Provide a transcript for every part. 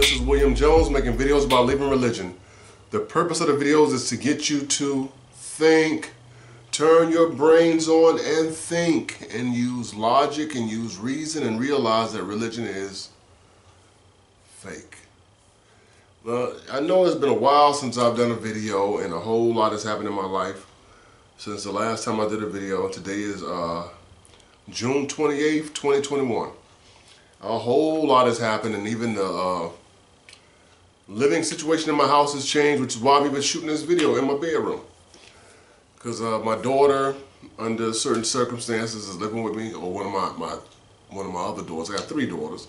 This is William Jones making videos about leaving religion. The purpose of the videos is to get you to think, turn your brains on and think, and use logic and use reason and realize that religion is fake. Well, I know it's been a while since I've done a video, and a whole lot has happened in my life since the last time I did a video. Today is June 28th, 2021. A whole lot has happened, and even the living situation in my house has changed, which is why I've been shooting this video in my bedroom. Because my daughter, under certain circumstances, is living with me, or one of my other daughters. I got 3 daughters,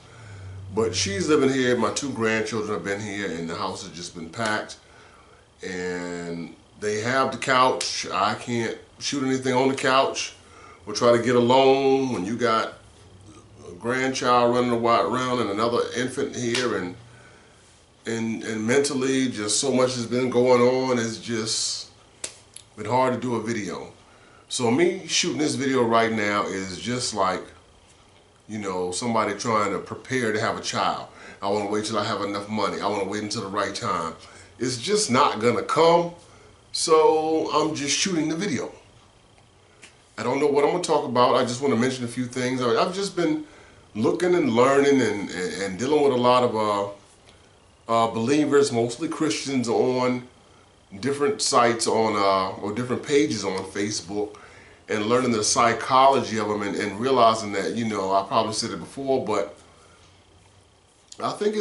but she's living here. My 2 grandchildren have been here, and the house has just been packed. And they have the couch. I can't shoot anything on the couch. We'll try to get alone when you got a grandchild running around and another infant here, and mentally just so much has been going on. It's just been hard to do a video. So me shooting this video right now is just like, you know, somebody trying to prepare to have a child. I want to wait till I have enough money. I want to wait until the right time. It's just not gonna come. So I'm just shooting the video. I don't know what I'm gonna talk about. I just want to mention a few things. I've just been looking and learning and dealing with a lot of believers, mostly Christians, on different sites or different pages on Facebook, and learning the psychology of them and realizing that, you know, I probably said it before, but I think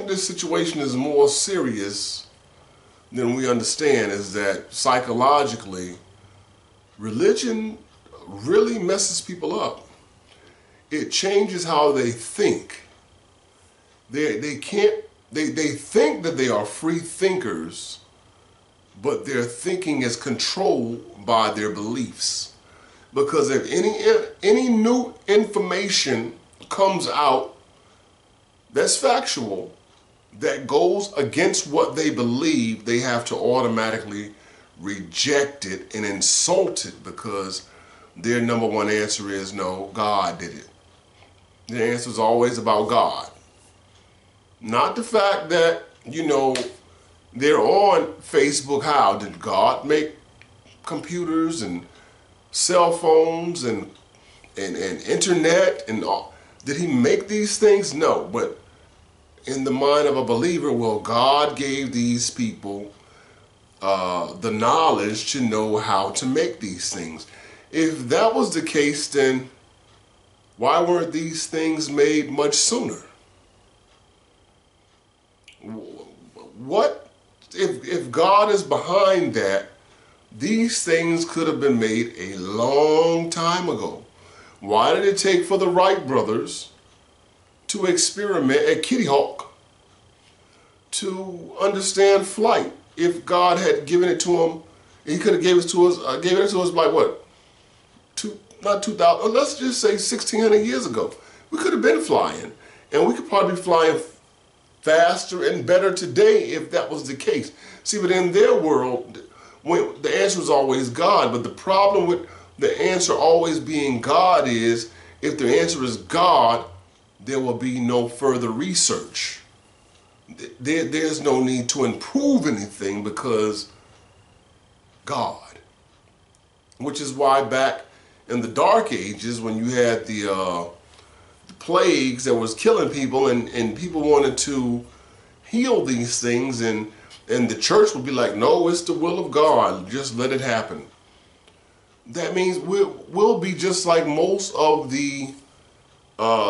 this situation is more serious than we understand. Is that psychologically, religion really messes people up. It changes how they think. They think that they are free thinkers, but their thinking is controlled by their beliefs. Because if any new information comes out that's factual, that goes against what they believe, they have to automatically reject it and insult it, because their number one answer is, no, God did it. The answer is always about God. Not the fact that, you know, they're on Facebook. How did God make computers and cell phones and internet and all? Did he make these things? No. But in the mind of a believer, well, God gave these people the knowledge to know how to make these things. If that was the case, then why weren't these things made much sooner? What if God is behind that? These things could have been made a long time ago. Why did it take for the Wright brothers to experiment at Kitty Hawk to understand flight? If God had given it to him, he could have gave it to us like what? Not 2,000, let's just say 1,600 years ago. We could have been flying, and we could probably be flying faster and better today if that was the case. See, but in their world, the answer is always God. But the problem with the answer always being God is, if the answer is God, there will be no further research. There's no need to improve anything, because God. Which is why back in the Dark Ages, when you had the plagues that was killing people, and people wanted to heal these things, and the church would be like, no, it's the will of God, just let it happen. That means we'll be just like most of the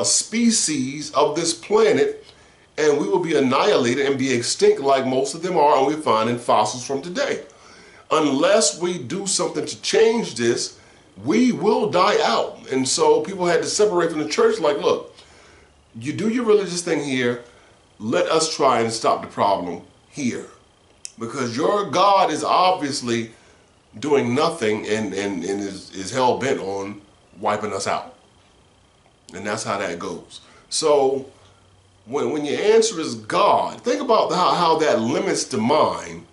species of this planet, and we will be annihilated and be extinct like most of them are, and we're finding fossils from today. Unless we do something to change this, we will die out. And so people had to separate from the church, like, look, you do your religious thing here, let us try and stop the problem here. Because your God is obviously doing nothing and is hell-bent on wiping us out. And that's how that goes. So when your answer is God, think about how that limits the mind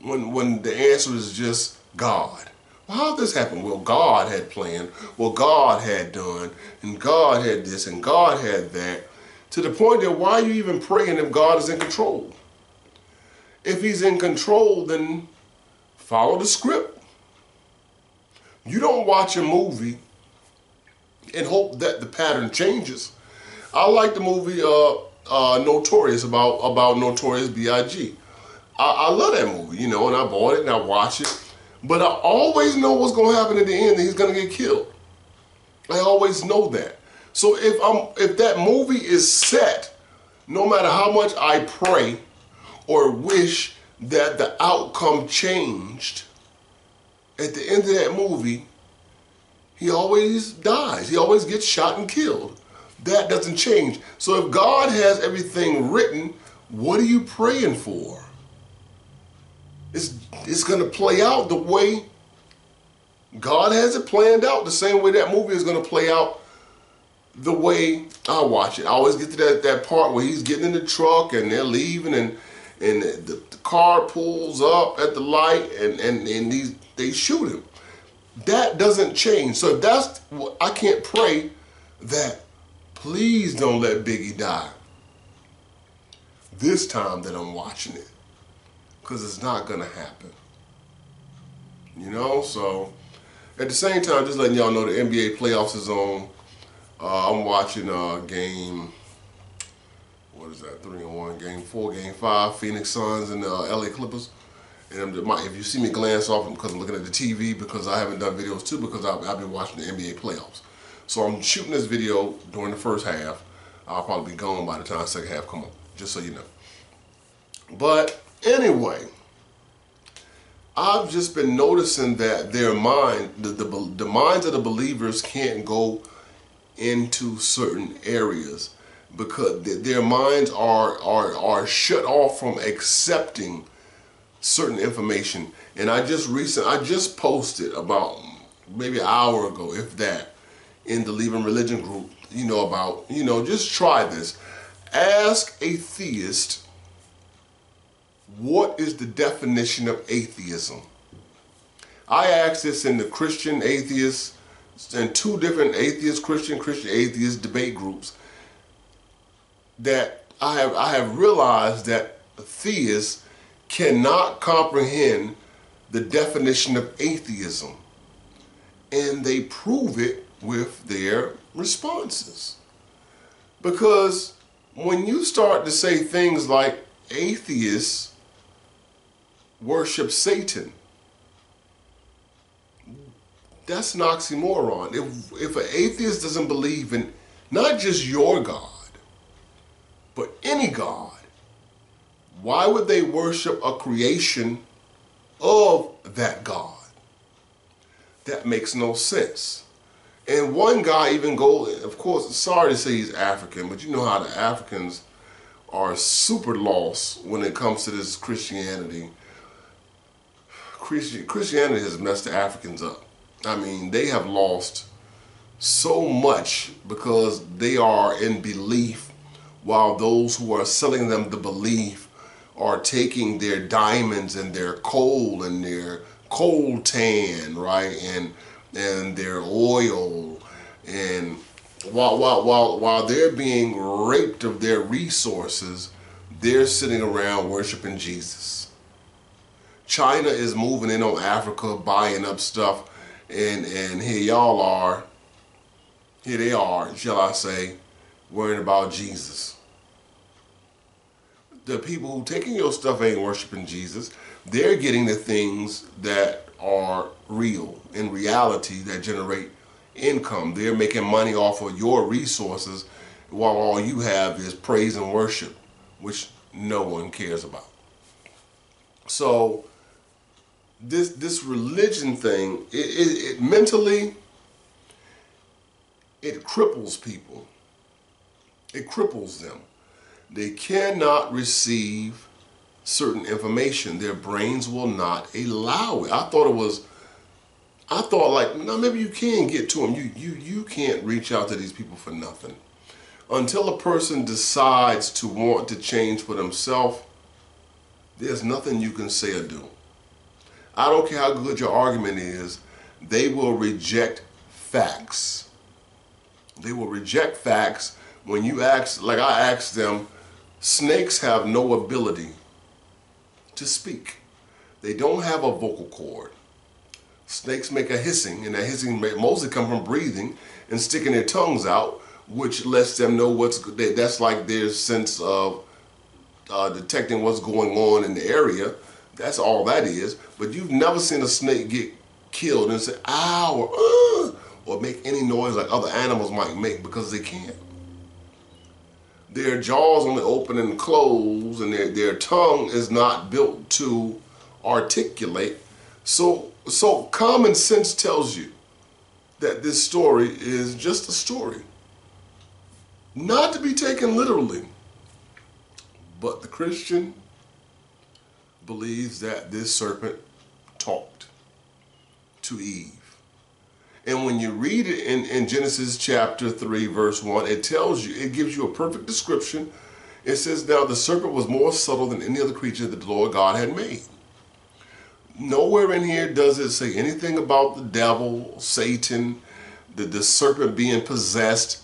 when the answer is just God. Well, how did this happen? Well, God had planned. Well, God had done. And God had this and God had that. To the point that why are you even praying if God is in control? If he's in control, then follow the script. You don't watch a movie and hope that the pattern changes. I like the movie Notorious about Notorious B.I.G. I love that movie, you know, and I bought it and I watched it. But I always know what's going to happen at the end, that he's going to get killed. I always know that. So if that movie is set, no matter how much I pray or wish that the outcome changed, at the end of that movie, he always dies. He always gets shot and killed. That doesn't change. So if God has everything written, what are you praying for? It's going to play out the way God has it planned out, the same way that movie is going to play out the way I watch it. I always get to that part where he's getting in the truck and they're leaving and the car pulls up at the light and they shoot him. That doesn't change. So if that's what, I can't pray that please don't let Biggie die this time that I'm watching it, because it's not going to happen. You know, so at the same time, just letting y'all know the NBA playoffs is on. I'm watching game, what is that, 3-1, game 4, game 5, Phoenix Suns and LA Clippers. And if you see me glance off, because I'm looking at the TV, because I haven't done videos too, because I've been watching the NBA playoffs. So I'm shooting this video during the first half. I'll probably be gone by the time the second half come on, just so you know. But anyway, I've just been noticing that their mind, the minds of the believers can't go into certain areas because their minds are shut off from accepting certain information. And I just posted about maybe an hour ago, if that, in the Leaving Religion group, you know, about, you know, just try this. Ask a theist, what is the definition of atheism? I asked this in the Christian atheists and 2 different atheist, Christian atheist debate groups, that I have realized that theists cannot comprehend the definition of atheism, and they prove it with their responses. Because when you start to say things like atheists worship Satan, that's an oxymoron. If an atheist doesn't believe in not just your God, but any God, why would they worship a creation of that God? That makes no sense. And one guy even goes, of course, sorry to say he's African, but you know how the Africans are super lost when it comes to this Christianity. Christianity has messed the Africans up. I mean, they have lost so much because they are in belief, while those who are selling them the belief are taking their diamonds and their coal and their coltan, right, and their oil, and while they're being raped of their resources, they're sitting around worshiping Jesus. China is moving in on Africa, buying up stuff, and here they are, shall I say, worrying about Jesus. The people who taking your stuff ain't worshiping Jesus. They're getting the things that are real, in reality, that generate income. They're making money off of your resources, while all you have is praise and worship, which no one cares about. So this religion thing, it mentally, it cripples people. It cripples them. They cannot receive certain information. Their brains will not allow it. I thought like, no, maybe you can get to them. You can't reach out to these people for nothing. Until a person decides to want to change for themselves, there's nothing you can say or do. I don't care how good your argument is, they will reject facts. They will reject facts when you ask, like I asked them, snakes have no ability to speak. They don't have a vocal cord. Snakes make a hissing, and that hissing mostly come from breathing and sticking their tongues out, which lets them know what's good. That's like their sense of detecting what's going on in the area. That's all that is. But you've never seen a snake get killed and say, ow, or make any noise like other animals might make, because they can't. Their jaws only open and close, and their tongue is not built to articulate. So common sense tells you that this story is just a story, not to be taken literally. But the Christian believes that this serpent talked to Eve. And when you read it in Genesis chapter 3, verse 1, it tells you, it gives you a perfect description. It says, now the serpent was more subtle than any other creature that the Lord God had made. Nowhere in here does it say anything about the devil, Satan, the serpent being possessed.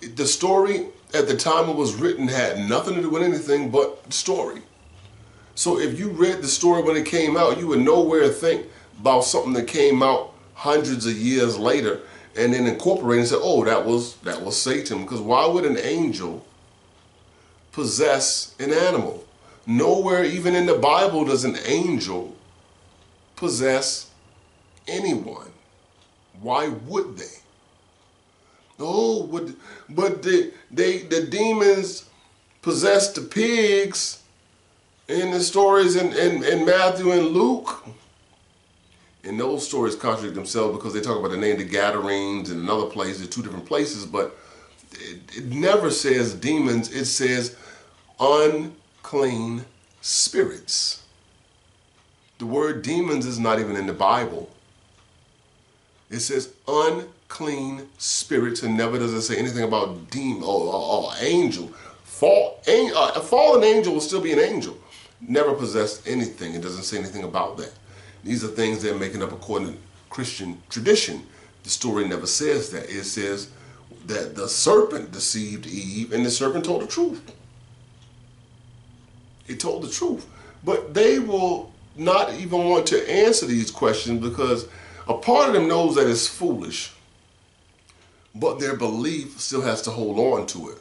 The story at the time it was written had nothing to do with anything but the story. So if you read the story when it came out, you would nowhere think about something that came out hundreds of years later and then incorporate and say, oh, that was Satan. Because why would an angel possess an animal? Nowhere even in the Bible does an angel possess anyone. Why would they? Oh, but the demons possessed the pigs in the stories in Matthew and Luke. And those stories contradict themselves because they talk about the name the Gadarenes and another place. They're two different places, but it never says demons. It says unclean spirits. The word demons is not even in the Bible. It says unclean spirits, and never does it say anything about demon or angel. A fallen angel will still be an angel. Never possessed anything. It doesn't say anything about that. These are things they're making up according to Christian tradition. The story never says that. It says that the serpent deceived Eve, and the serpent told the truth. It told the truth. But they will not even want to answer these questions because a part of them knows that it's foolish, but their belief still has to hold on to it.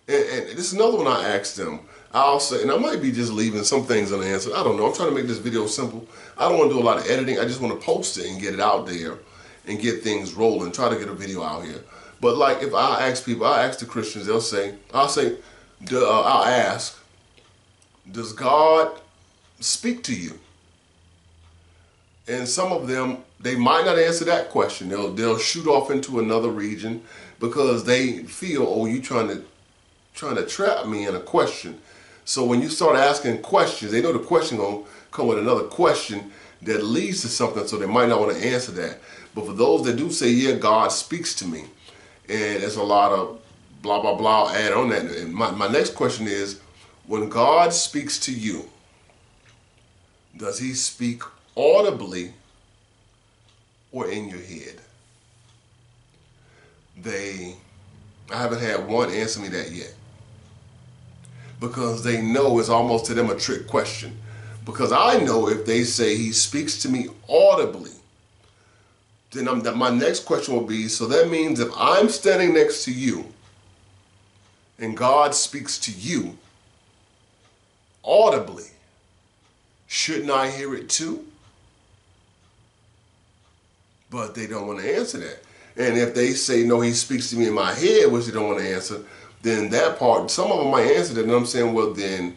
And this is another one I asked them. I'll say, and I might be just leaving some things unanswered. I don't know. I'm trying to make this video simple. I don't want to do a lot of editing. I just want to post it and get it out there and get things rolling, try to get a video out here. But like if I ask people, I ask the Christians, I'll ask, does God speak to you? And some of them, they might not answer that question. They'll shoot off into another region because they feel, oh, you trying to trap me in a question. So when you start asking questions, they know the question gonna come with another question that leads to something, so they might not want to answer that. But for those that do say, yeah, God speaks to me, and there's a lot of blah, blah, blah add on that. And my next question is, when God speaks to you, does he speak audibly or in your head? I haven't had one answer me that yet. Because they know it's almost to them a trick question. Because I know if they say he speaks to me audibly, then my next question will be, so that means if I'm standing next to you and God speaks to you audibly, shouldn't I hear it too? But they don't want to answer that. And if they say, no, he speaks to me in my head, which they don't want to answer, then that part, some of them might answer that, and I'm saying, well, then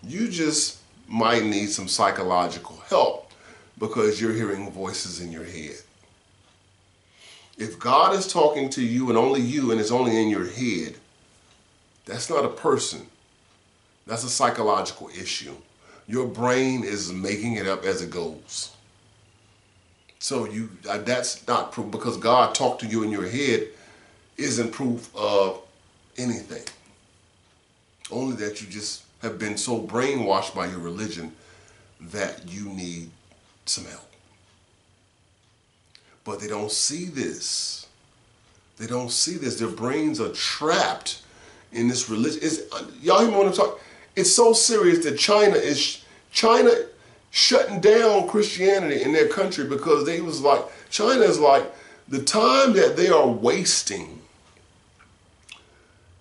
you just might need some psychological help because you're hearing voices in your head. If God is talking to you and it's only in your head, that's not a person. That's a psychological issue. Your brain is making it up as it goes. So that's not proof, because God talked to you in your head isn't proof of anything. Only that you just have been so brainwashed by your religion that you need some help. But they don't see this They don't see this. Their brains are trapped in this religion. Y'all hear me when I'm talking? It's so serious that China shutting down Christianity in their country because China is like, the time that they are wasting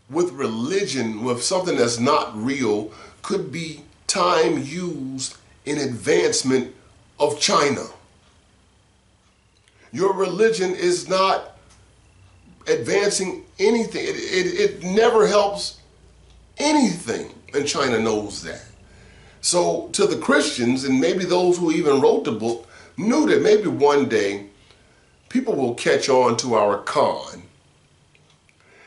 with religion, with something that's not real, could be time used in advancement of China. Your religion is not advancing anything. It never helps anything, and China knows that. So to the Christians, and maybe those who even wrote the book, knew that maybe one day people will catch on to our con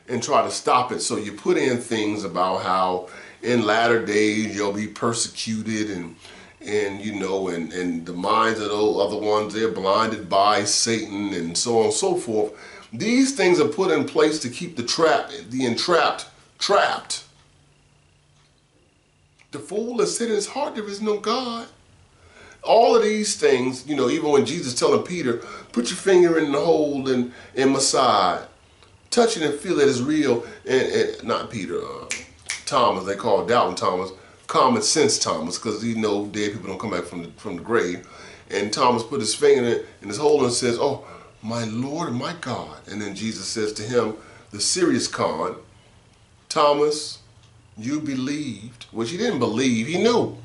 and try to stop it. So you put in things about how in latter days you'll be persecuted, and the minds of those other ones, they're blinded by Satan, and so on and so forth. These things are put in place to keep the entrapped trapped. The fool has said in his heart there is no God. All of these things, even when Jesus telling Peter, put your finger in the hole in my side, touch it and feel it is real, and not Peter, Thomas, they call doubting Thomas, common sense Thomas, because dead people don't come back from the grave. And Thomas put his finger in his hole and says, oh, my Lord and my God. And then Jesus says to him, the serious con, Thomas, you believed, which he didn't believe, he knew.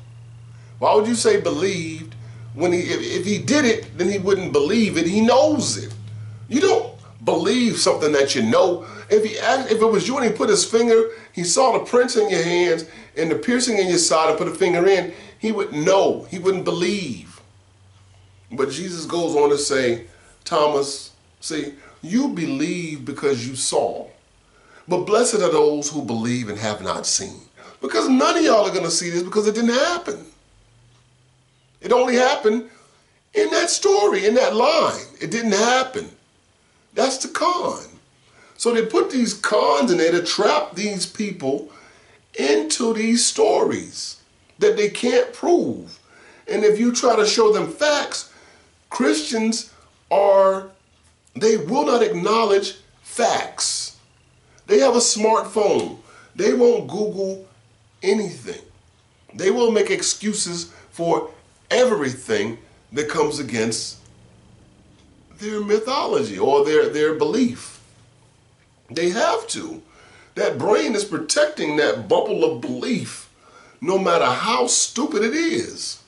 Why would you say believed when if he did it, then he wouldn't believe it? He knows it. You don't believe something that you know. If it was you and he put his finger, he saw the prints in your hands and the piercing in your side and put a finger in, he would know. He wouldn't believe. But Jesus goes on to say, Thomas, see, you believe because you saw. But blessed are those who believe and have not seen. Because none of y'all are going to see this because it didn't happen. It only happened in that story, in that line. It didn't happen. That's the con. So they put these cons in there to trap these people into these stories that they can't prove. And if you try to show them facts, Christians they will not acknowledge facts. They have a smartphone. They won't Google anything. They will make excuses for everything that comes against their mythology or their belief. They have to. That brain is protecting that bubble of belief, no matter how stupid it is.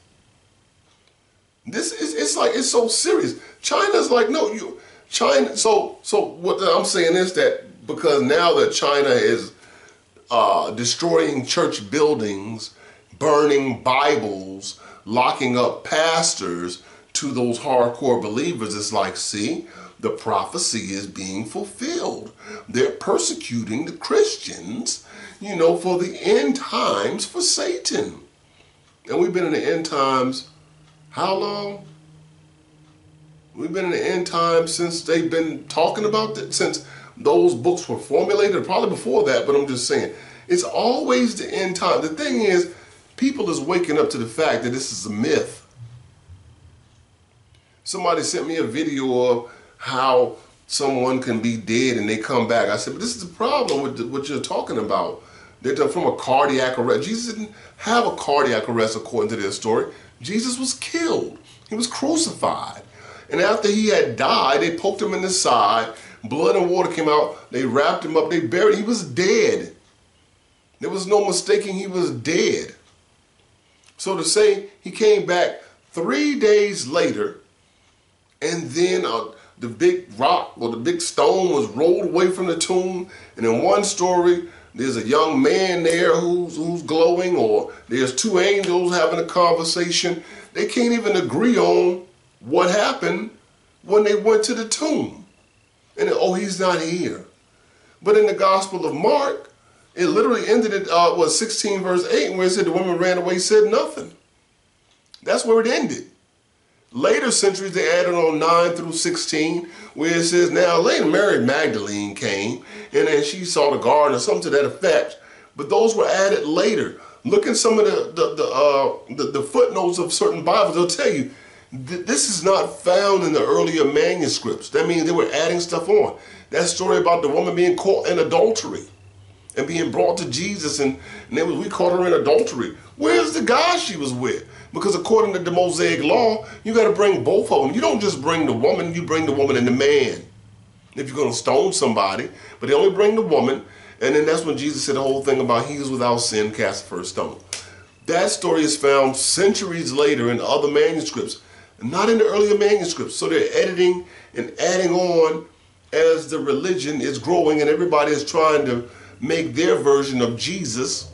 It's so serious. China's like, no, China. So what I'm saying is that because now that China is destroying church buildings, burning Bibles, locking up pastors to those hardcore believers, it's like, see, the prophecy is being fulfilled. They're persecuting the Christians, for the end times for Satan. And we've been in the end times, how long? We've been in the end times since they've been talking about it, since those books were formulated, probably before that, but I'm just saying, it's always the end time. The thing is, people is waking up to the fact that this is a myth. Somebody sent me a video of how someone can be dead and they come back. I said, but this is the problem with what you're talking about. They're from a cardiac arrest. Jesus didn't have a cardiac arrest according to their story. Jesus was killed. He was crucified. And after he had died, they poked him in the side. Blood and water came out. They wrapped him up. They buried him. He was dead. There was no mistaking he was dead. So to say he came back 3 days later, and then the big rock or the big stone was rolled away from the tomb. And in one story, there's a young man there who's glowing, or there's two angels having a conversation. They can't even agree on what happened when they went to the tomb. And he's not here. But in the Gospel of Mark, it literally ended at 16 verse 8, where it said the woman ran away, said nothing. That's where it ended. Later centuries, they added on 9 through 16, where it says, now later Mary Magdalene came, and then she saw the garden, or something to that effect. But those were added later. Look at some of the footnotes of certain Bibles. They'll tell you, This is not found in the earlier manuscripts. That means they were adding stuff on. That story about the woman being caught in adultery and being brought to Jesus, and we caught her in adultery. Where's the guy she was with? Because according to the Mosaic law, you got to bring both of them. You don't just bring the woman, you bring the woman and the man. If you're going to stone somebody, but they only bring the woman, and then that's when Jesus said the whole thing about he who's without sin cast the first stone. That story is found centuries later in other manuscripts, not in the earlier manuscripts. So they're editing and adding on as the religion is growing and everybody is trying to make their version of Jesus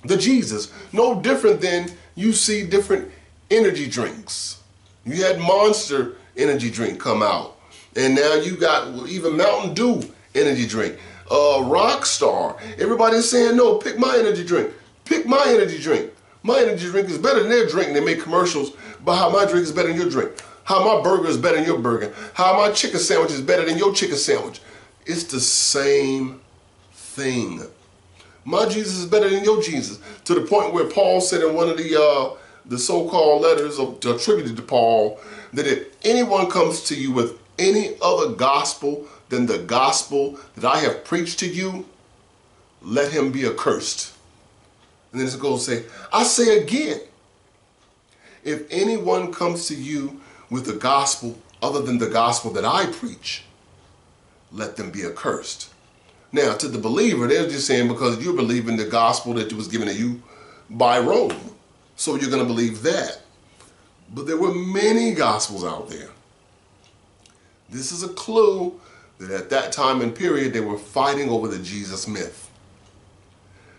the Jesus. No different than you see different energy drinks. You had Monster energy drink come out, and now you got even Mountain Dew energy drink. Rockstar. Everybody's saying, no, pick my energy drink. Pick my energy drink. My energy drink is better than their drink. And they make commercials about how my drink is better than your drink. How my burger is better than your burger. How my chicken sandwich is better than your chicken sandwich. It's the same thing. My Jesus is better than your Jesus. To the point where Paul said in one of the so-called letters attributed to Paul, that if anyone comes to you with any other gospel than the gospel that I have preached to you, let him be accursed. And then it goes to say, I say again, if anyone comes to you with a gospel other than the gospel that I preach, let them be accursed. Now, to the believer, they're just saying because you're believing the gospel that was given to you by Rome, so you're going to believe that. But there were many gospels out there. This is a clue that at that time and period, they were fighting over the Jesus myth.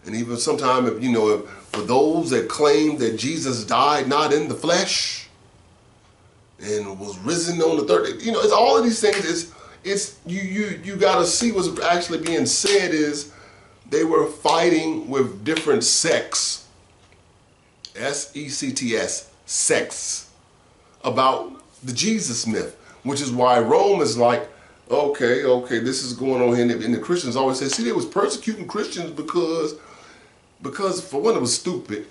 And even sometimes, for those that claim that Jesus died not in the flesh and was risen on the third day, it's all of these things. You got to see what's actually being said is they were fighting with different sects, S-E-C-T-S, sects, about the Jesus myth, which is why Rome is like, okay, this is going on here. And the Christians always say, see, they was persecuting Christians because for one, it was stupid.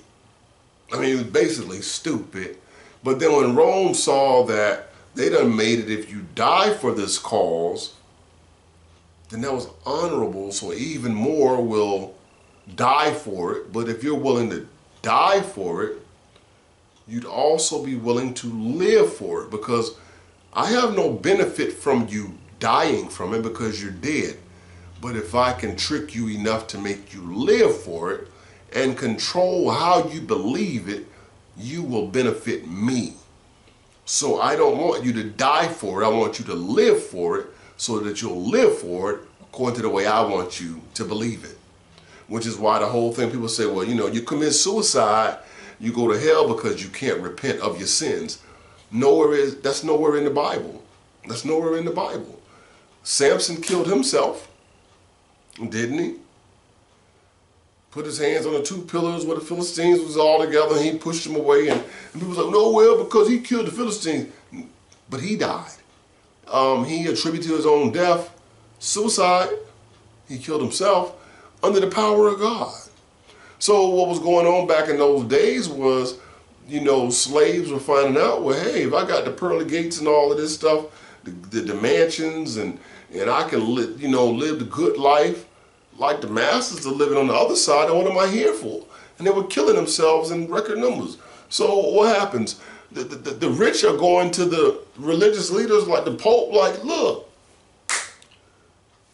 I mean, it was basically stupid. But then when Rome saw that they done made it, if you die for this cause, then that was honorable, so even more will die for it. But if you're willing to die for it, you'd also be willing to live for it, because I have no benefit from you dying from it because you're dead. But if I can trick you enough to make you live for it and control how you believe it, you will benefit me. So I don't want you to die for it. I want you to live for it so that you'll live for it according to the way I want you to believe it. Which is why the whole thing, people say, well, you commit suicide, you go to hell because you can't repent of your sins. That's nowhere in the Bible. That's nowhere in the Bible. Samson killed himself, didn't he? Put his hands on the two pillars where the Philistines was all together, and he pushed them away. And people was like, no, well, because he killed the Philistines. But he died. He attributed to his own death suicide. He killed himself under the power of God. So what was going on back in those days was, slaves were finding out, well, hey, if I got the pearly gates and all of this stuff, the mansions, and I can live the good life, like the masters are living on the other side, and what am I here for? And they were killing themselves in record numbers. So what happens? The rich are going to the religious leaders like the Pope, like, look,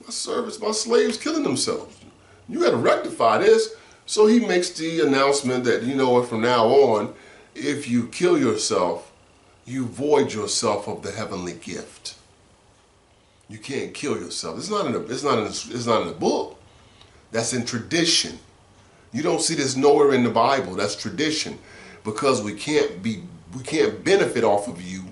my slaves killing themselves. You got to rectify this. So he makes the announcement that, from now on, if you kill yourself, you void yourself of the heavenly gift. You can't kill yourself. It's not in the book. That's in tradition. You don't see this nowhere in the Bible. That's tradition, because we can't benefit off of you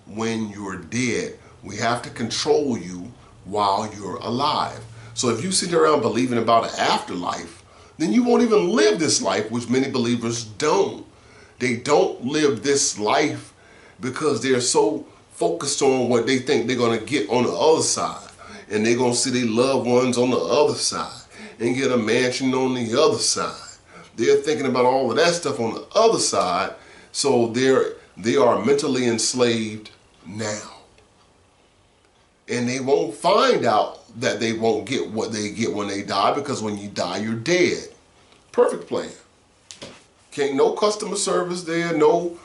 when you're dead. We have to control you while you're alive. So if you sit around believing about an afterlife, then you won't even live this life, which many believers don't. They don't live this life because they're so focused on what they think they're going to get on the other side, and they're going to see their loved ones on the other side and get a mansion on the other side. They're thinking about all of that stuff on the other side, so they're they are mentally enslaved now. And they won't find out that they won't get what they get when they die, because when you die, you're dead. Perfect plan. Can't, no customer service there, no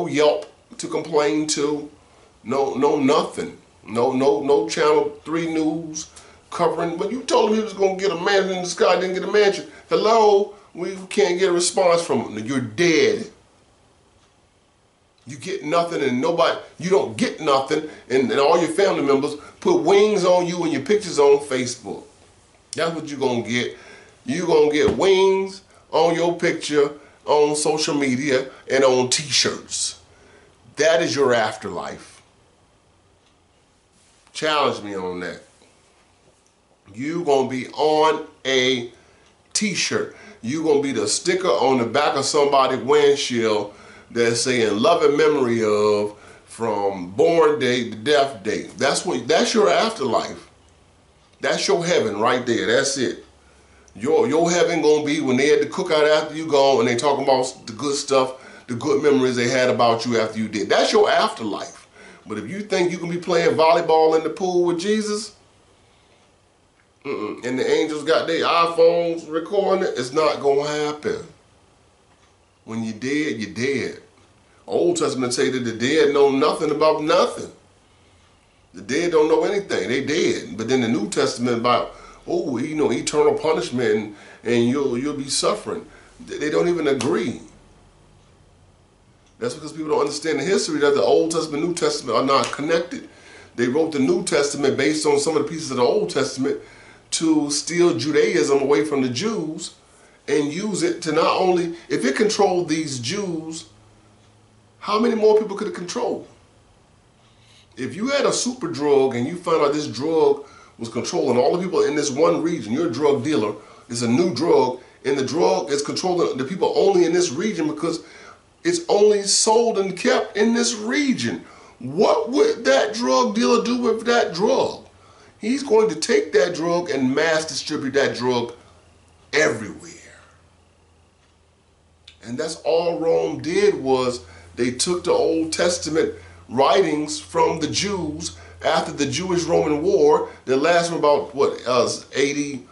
Yelp to complain to, no nothing. No Channel 3 News covering. But you told him he was going to get a mansion in the sky, didn't get a mansion. Hello? We can't get a response from him. You're dead. You get nothing, and nobody, you don't get nothing, and all your family members put wings on you and your pictures on Facebook. That's what you're going to get. You're going to get wings on your picture on social media and on t-shirts. That is your afterlife. Challenge me on that. You're going to be on a t-shirt. You're going to be the sticker on the back of somebody's windshield that's saying love and memory of, from born date to death date. That's your afterlife. That's your heaven right there. That's it. Your heaven gonna be when they had the cookout after you gone and they talking about the good stuff, the good memories they had about you after you did. That's your afterlife. But if you think you can be playing volleyball in the pool with Jesus, and the angels got their iPhones recording it, it's not gonna happen. When you're dead, you're dead. Old Testament say that the dead know nothing about nothing. The dead don't know anything. They dead. But then the New Testament about, oh, you know, eternal punishment and you'll be suffering. They don't even agree. That's because people don't understand the history that the Old Testament and New Testament are not connected. They wrote the New Testament based on some of the pieces of the Old Testament to steal Judaism away from the Jews and use it to not only, if it controlled these Jews, how many more people could it control? If you had a super drug and you found out this drug was controlling all the people in this one region, you're a drug dealer, it's a new drug, and the drug is controlling the people only in this region because it's only sold and kept in this region. What would that drug dealer do with that drug? He's going to take that drug and mass distribute that drug everywhere. And that's all Rome did, was they took the Old Testament writings from the Jews after the Jewish-Roman War that lasted from about, what, 80,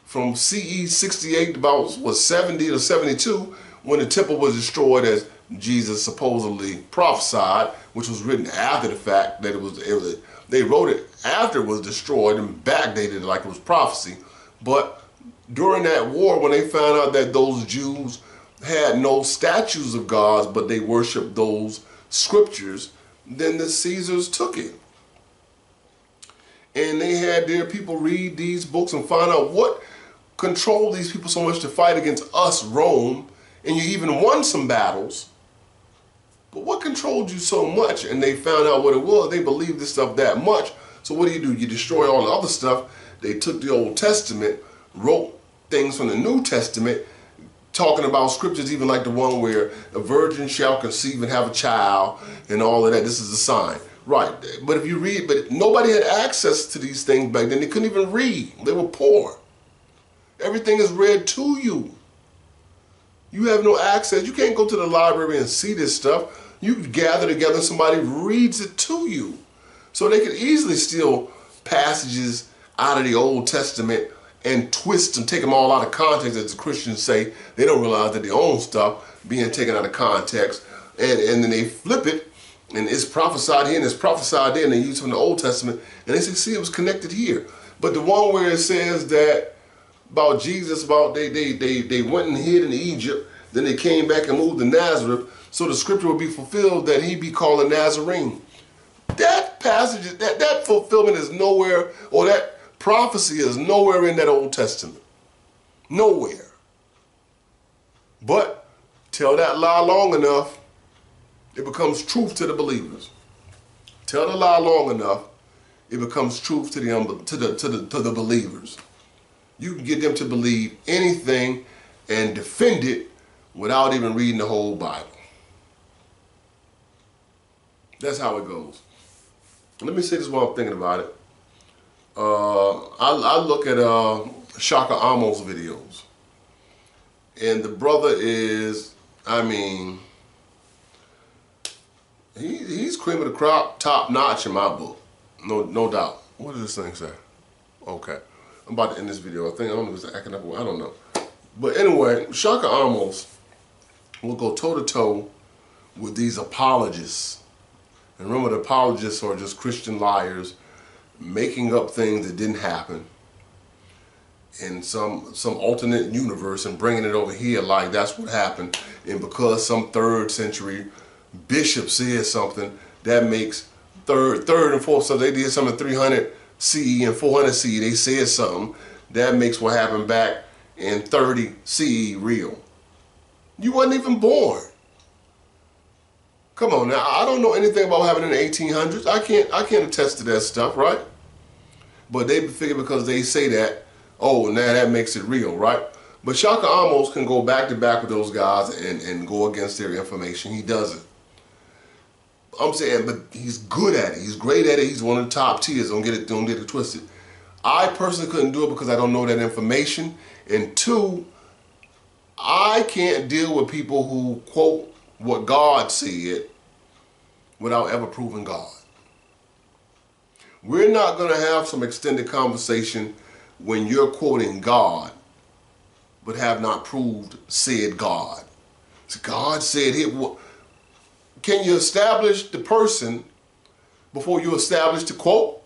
from CE 68 about, what, 70 or 72, when the temple was destroyed as Jesus supposedly prophesied, which was written after the fact that they wrote it after it was destroyed and backdated it like it was prophecy. But during that war, when they found out that those Jews had no statues of gods, but they worshiped those scriptures, then the Caesars took it. And they had their people read these books and find out what controlled these people so much to fight against us, Rome, and you even won some battles. But what controlled you so much? And they found out what it was. They believed this stuff that much. So what do? You destroy all the other stuff. They took the Old Testament, wrote things from the New Testament, talking about scriptures even like the one where a virgin shall conceive and have a child and all of that. This is a sign. Right. But if you read, but nobody had access to these things back then. They couldn't even read. They were poor. Everything is read to you. You have no access. You can't go to the library and see this stuff. You gather together and somebody reads it to you. So they could easily steal passages out of the Old Testament and twist and take them all out of context, as the Christians say. They don't realize that their own stuff being taken out of context, and then they flip it, and it's prophesied here and it's prophesied there, and they use it from the Old Testament, and they say, see, it was connected here. But the one where it says that about Jesus, about they went and hid in Egypt, then they came back and moved to Nazareth, so the scripture would be fulfilled that he be called a Nazarene. That passage, that fulfillment is nowhere, or that prophecy is nowhere in that Old Testament. Nowhere. But tell that lie long enough, it becomes truth to the believers. Tell the lie long enough, it becomes truth to the believers. You can get them to believe anything and defend it without even reading the whole Bible. That's how it goes. Let me say this while I'm thinking about it. I look at Shaka Amo's videos, and the brother is, I mean, He's cream of the crop, top notch in my book. No doubt. What does this thing say? Okay. I'm about to end this video. I don't know if it's acting up. I don't know. But anyway, Shaka Amos will go toe-to-toe with these apologists. And remember, the apologists are just Christian liars making up things that didn't happen in some alternate universe and bringing it over here like that's what happened. And because some 3rd century bishop said something, that makes third and fourth. So they did something 300 CE and 400 CE. They said something that makes what happened back in 30 CE real. You wasn't even born. Come on now. I don't know anything about what happened in the 1800s. I can't attest to that stuff, right? But they figure because they say that, oh, now that makes it real, right? But Shaka Amos can go back to back with those guys and go against their information. He doesn't. I'm saying, but he's good at it. He's great at it. He's one of the top tiers. Don't get it twisted. I personally couldn't do it because I don't know that information. And 2, I can't deal with people who quote what God said without ever proving God. We're not going to have some extended conversation when you're quoting God but have not proved said God. So God said it. Can you establish the person before you establish the quote?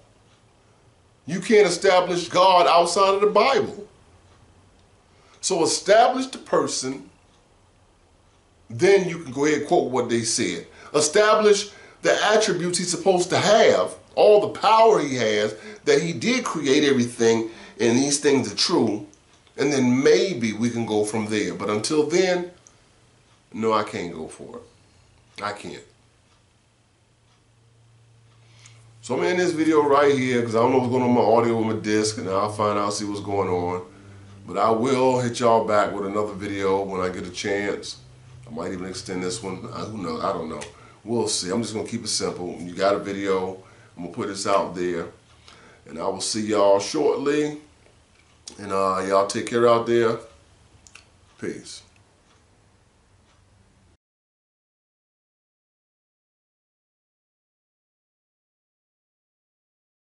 You can't establish God outside of the Bible. So establish the person, then you can go ahead and quote what they said. Establish the attributes he's supposed to have, all the power he has, that he did create everything and these things are true, and then maybe we can go from there. But until then, no, I can't go for it. I can't. So I'm gonna end this video right here because I don't know what's going on with my audio with my disc, and I'll find out, see what's going on. But I will hit y'all back with another video when I get a chance. I might even extend this one. Who knows? I don't know. We'll see. I'm just going to keep it simple. You got a video. I'm going to put this out there. And I will see y'all shortly. And y'all take care out there. Peace.